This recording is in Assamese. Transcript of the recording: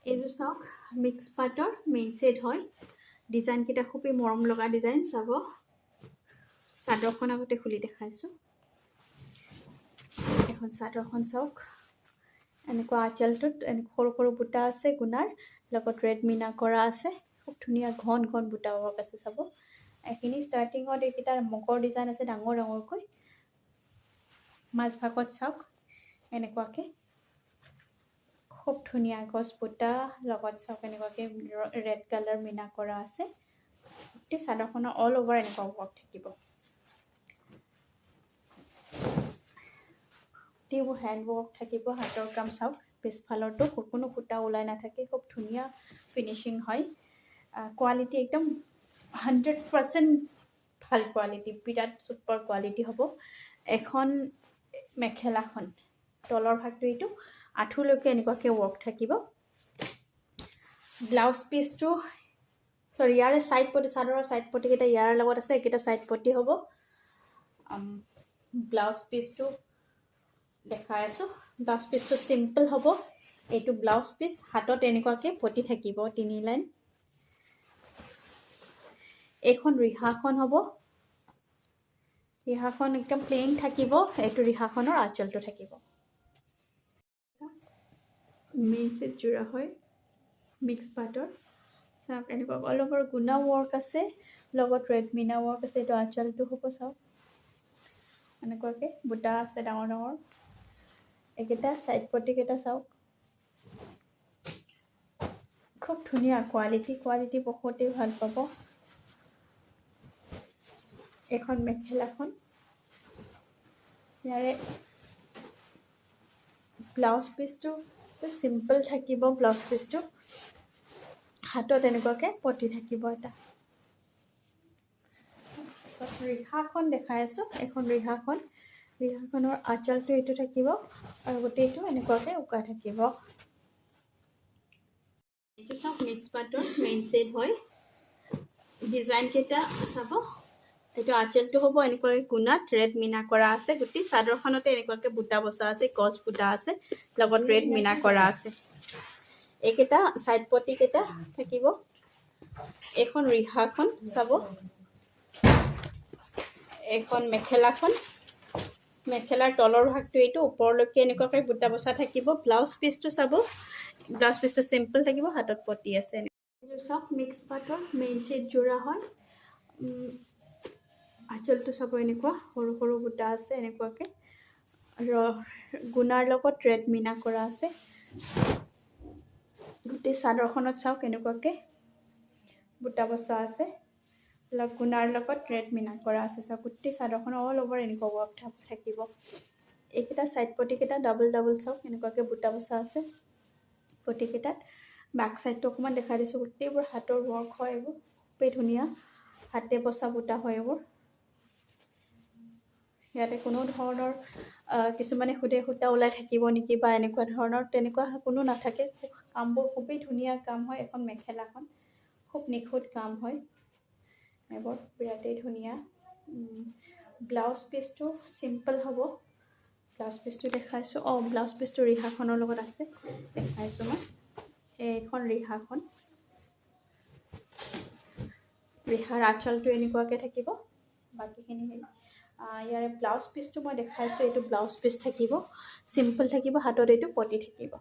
এইযোৰ চাওক মিক্স পাটৰ মেইন ছেট হয়। ডিজাইনকেইটা খুবেই মৰম লগা ডিজাইন। চাব চাদৰখন আগতে খুলি দেখাইছোঁ। এখন চাদৰখন চাওক, এনেকুৱা আঁচলটোত সৰু সৰু বুটা আছে গুণাৰ লগত ৰেড মিনা কৰা আছে। খুব ধুনীয়া ঘন ঘন বুটা ৱৰ্ক আছে। চাব এইখিনি ষ্টাৰ্টিঙত এইকেইটা মকৰ ডিজাইন আছে ডাঙৰ ডাঙৰকৈ। মাজভাগত চাওক এনেকুৱাকৈ খুব ধুনীয়া গছ বুটা লগত চাওক এনেকুৱাকৈ ৰেড কালাৰ মিনা কৰা আছে। গোটেই চাদৰখনৰ অল অভাৰ এনেকুৱা ৱৰ্ক থাকিব। গোটেইবোৰ হেণ্ড ৱৰ্ক থাকিব। হাতৰ কাম চাওক, পিছফালৰটো কোনো সূতা ওলাই নাথাকে। খুব ধুনীয়া ফিনিচিং হয়। কোৱালিটি একদম 100% ভাল কোৱালিটি, বিৰাট ছুপাৰ কোৱালিটি হ'ব। এখন মেখেলাখন তলৰ ভাগটো এইটো আঁঠুলৈকে এনেকুৱাকৈ ৱৰ্ক থাকিব। ব্লাউজ পিচটো ইয়াৰে ছাইড পটি, চাদৰৰ ছাইড পটিকেইটা ইয়াৰ লগত আছে। এইকেইটা ছাইড পটি হ'ব। ব্লাউজ পিচটো দেখাই আছোঁ। ব্লাউজ পিচটো চিম্পল হ'ব। এইটো ব্লাউজ পিচ, হাতত এনেকুৱাকৈ পটি থাকিব 3 লাইন। এইখন ৰিহাখন হ'ব। ৰিহাখন একদম প্লেইন থাকিব। এইটো ৰিহাখনৰ আঁচলটো থাকিব। মেইন ছেট জোৰা হয় মিক্স পাটৰ। চাওক এনেকুৱা অল অভাৰ গুণা ৱৰ্ক আছে, লগত ৰেড মিনা ৱৰ্ক আছে। এইটো আঁচলটো হ'ব। চাওক এনেকুৱাকৈ বুটা আছে ডাঙৰ ডাঙৰ। এইকেইটা ছাইড পটিকেইটা চাওক, খুব ধুনীয়া কোৱালিটি বহুতেই ভাল পাব। এখন মেখেলাখন, ইয়াৰে ব্লাউজ পিচটো চিম্পল থাকিব। ব্লাউজ পিচটো হাতত এনেকুৱাকৈ পটি থাকিব এটা। ৰিহাখন দেখাই আছোঁ। এখন ৰিহাখনৰ আঁচলটো এইটো থাকিব আৰু গোটেইটো এনেকুৱাকৈ উকা থাকিব। এইটো চাওক মিক্স পাটৰ মেইন ছেট হয়। ডিজাইনকেইটা চাব, এইটো আঁচলটো হ'ব এনেকুৱাকৈ গুণাত ৰেড মিনা কৰা আছে। গোটেই চাদৰখনতে এনেকুৱাকৈ বুটা বচা আছে, গছ বুটা আছে, লগত ৰেড মিনা কৰা আছে। এইকেইটা ছাইড পটিকেইটা থাকিব। এইখন ৰিহাখন চাব, এইখন মেখেলাৰ তলৰ ভাগটো এইটো ওপৰলৈকে এনেকুৱাকৈ বুটা বচা থাকিব। ব্লাউজ পিচটো চাব, ব্লাউজ পিচটো চিম্পল থাকিব, হাতত পটি আছে। এইযোৰ চাওক মিক্স পাটৰ মেইন ছেট জোৰা হয়। আঁচলটো চাব, এনেকুৱা সৰু সৰু বুটা আছে এনেকুৱাকৈ, গুণাৰ লগত ৰেড মিনা কৰা আছে। গোটেই চাদৰখনত চাওক এনেকুৱাকৈ বুটা বচা আছে, গুণাৰ লগত ৰেড মিনা কৰা আছে। চাওক গোটেই চাদৰখন অল অভাৰ এনেকুৱা ৱৰ্ক থাকিব। এইকেইটা ছাইড পটিকেইটা ডাবল ডাবল চাওক এনেকুৱাকৈ বুটা বচা আছে পটিকেইটাত। বেক ছাইডটো অকণমান দেখাই দিছোঁ। গোটেইবোৰ হাতৰ ৱৰ্ক হয়। এইবোৰ খুবেই ধুনীয়া হাতে বচা বুটা হয় এইবোৰ। ইয়াতে কোনো ধৰণৰ কিছুমানে সুধে সূতা ওলাই থাকিব নেকি বা এনেকুৱা ধৰণৰ, তেনেকুৱা কোনো নাথাকে। কামবোৰ খুবেই ধুনীয়া কাম হয়। এখন মেখেলাখন খুব নিখুঁত কাম হয়। এইবোৰ বিৰাটেই ধুনীয়া। ব্লাউজ পিচটো চিম্পল হ'ব। ব্লাউজ পিচটো দেখাইছোঁ। ব্লাউজ পিচটো ৰিহাখনৰ লগত আছে, দেখাইছোঁ মই। এইখন ৰিহাৰ আঁচলটো এনেকুৱাকৈ থাকিব। বাকীখিনি ইয়াৰে ব্লাউজ পিচটো মই দেখাইছোঁ। এইটো ব্লাউজ পিচ থাকিব, চিম্পল থাকিব, হাতত এইটো পটি থাকিব।